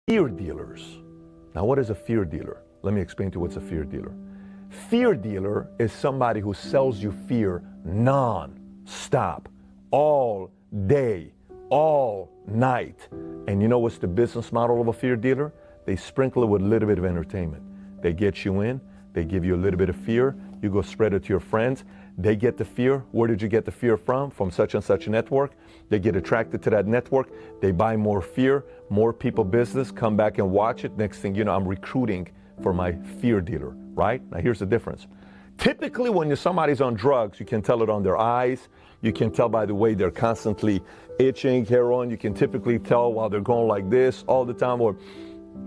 Fear dealers. Now, what is a fear dealer? Let me explain to you what's a fear dealer. Fear dealer is somebody who sells you fear non-stop, all day, all night. And you know what's the business model of a fear dealer? They sprinkle it with a little bit of entertainment. They get you in, they give you a little bit of fear, you go spread it to your friends, they get the fear. Where did you get the fear from? From such and such a network. They get attracted to that network, they buy more fear, more people business, come back and watch it. Next thing you know, I'm recruiting for my fear dealer, right? Now here's the difference. Typically when somebody's on drugs, you can tell it on their eyes, you can tell by the way they're constantly itching, heroin, you can typically tell while they're going like this all the time, or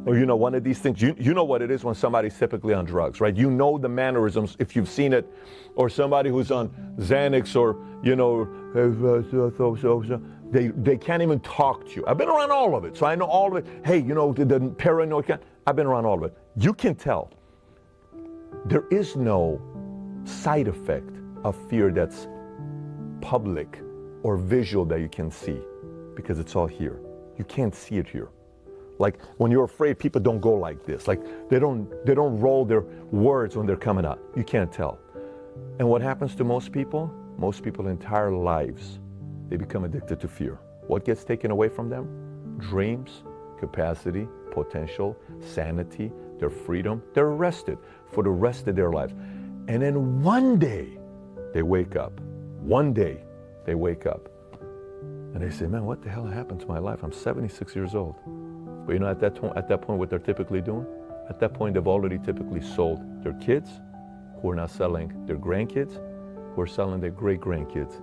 you know, one of these things, you know what it is when somebody's typically on drugs, right? You know the mannerisms if you've seen it, or somebody who's on Xanax, or, you know, they can't even talk to you. I've been around all of it, so I know all of it. Hey, you know, the paranoid, I've been around all of it. You can tell. There is no side effect of fear that's public or visual that you can see, because it's all here. You can't see it here. Like when you're afraid, people don't go like this. Like they don't roll their words when they're coming out. You can't tell. And what happens to most people? Most people's entire lives, they become addicted to fear. What gets taken away from them? Dreams, capacity, potential, sanity, their freedom. They're arrested for the rest of their lives. And then one day, they wake up. One day, they wake up. And they say, man, what the hell happened to my life? I'm 76 years old. But you know, at that point, what they're typically doing? At that point, they've already typically sold their kids, who are now selling their grandkids, who are selling their great-grandkids.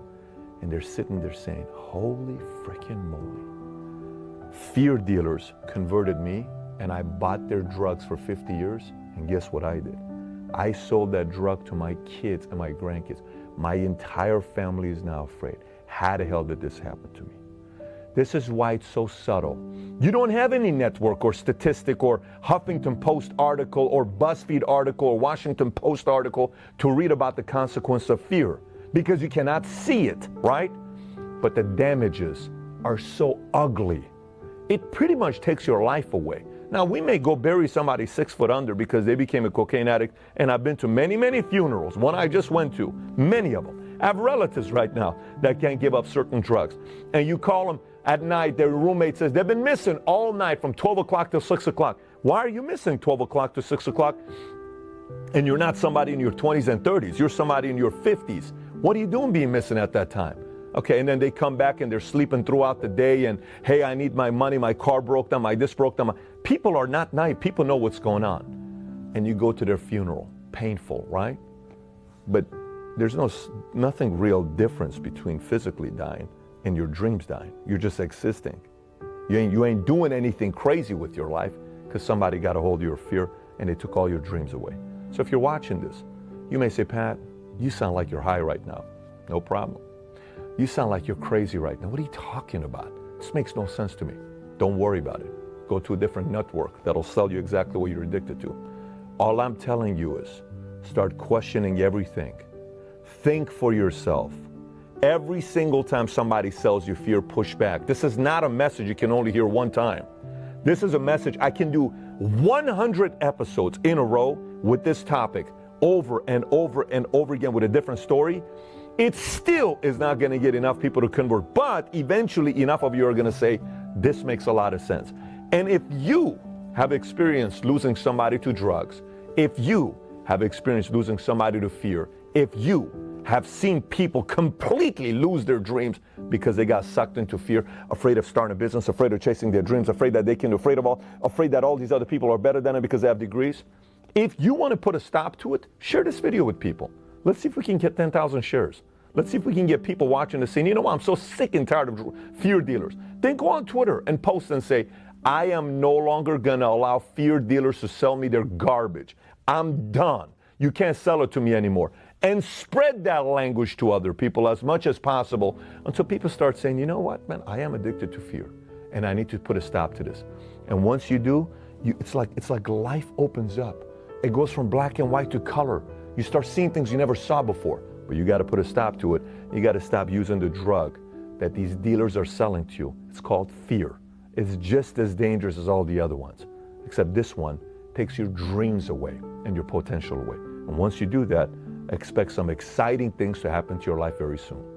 And they're sitting there saying, holy freaking moly. Fear dealers converted me, and I bought their drugs for 50 years, and guess what I did? I sold that drug to my kids and my grandkids. My entire family is now afraid. How the hell did this happen to me? This is why it's so subtle. You don't have any network or statistic or Huffington Post article or BuzzFeed article or Washington Post article to read about the consequence of fear, because you cannot see it, right? But the damages are so ugly. It pretty much takes your life away. Now, we may go bury somebody 6 foot under because they became a cocaine addict, and I've been to many, many funerals. One I just went to, many of them. I have relatives right now that can't give up certain drugs. And you call them at night, their roommate says, they've been missing all night from 12 o'clock till 6 o'clock. Why are you missing 12 o'clock to 6 o'clock? And you're not somebody in your 20s and 30s. You're somebody in your 50s. What are you doing being missing at that time? Okay, and then they come back and they're sleeping throughout the day and, hey, I need my money, my car broke down, my this broke down. People are not naive. People know what's going on. And you go to their funeral. Painful, right? But there's nothing real difference between physically dying and your dreams dying. You're just existing. You ain't doing anything crazy with your life because somebody got a hold of your fear and they took all your dreams away. So if you're watching this, you may say, Pat, you sound like you're high right now. No problem. You sound like you're crazy right now. What are you talking about? This makes no sense to me. Don't worry about it. Go to a different network that'll sell you exactly what you're addicted to. All I'm telling you is start questioning everything. Think for yourself. Every single time somebody sells you fear, push back. This is not a message you can only hear one time. This is a message I can do 100 episodes in a row with this topic over and over and over again with a different story. It still is not going to get enough people to convert, but eventually enough of you are going to say, this makes a lot of sense. And if you have experienced losing somebody to drugs, if you have experienced losing somebody to fear, if you have seen people completely lose their dreams because they got sucked into fear, afraid of starting a business, afraid of chasing their dreams, afraid that they can, afraid that all these other people are better than them because they have degrees. If you want to put a stop to it, share this video with people. Let's see if we can get 10,000 shares. Let's see if we can get people watching this saying, you know what, I'm so sick and tired of fear dealers. Then go on Twitter and post and say, I am no longer going to allow fear dealers to sell me their garbage. I'm done. You can't sell it to me anymore. And spread that language to other people as much as possible until people start saying, you know what, man, I am addicted to fear and I need to put a stop to this. And once you do, it's like life opens up. It goes from black and white to color. You start seeing things you never saw before, but you got to put a stop to it. You got to stop using the drug that these dealers are selling to you. It's called fear. It's just as dangerous as all the other ones, except this one takes your dreams away and your potential away. And once you do that, expect some exciting things to happen to your life very soon.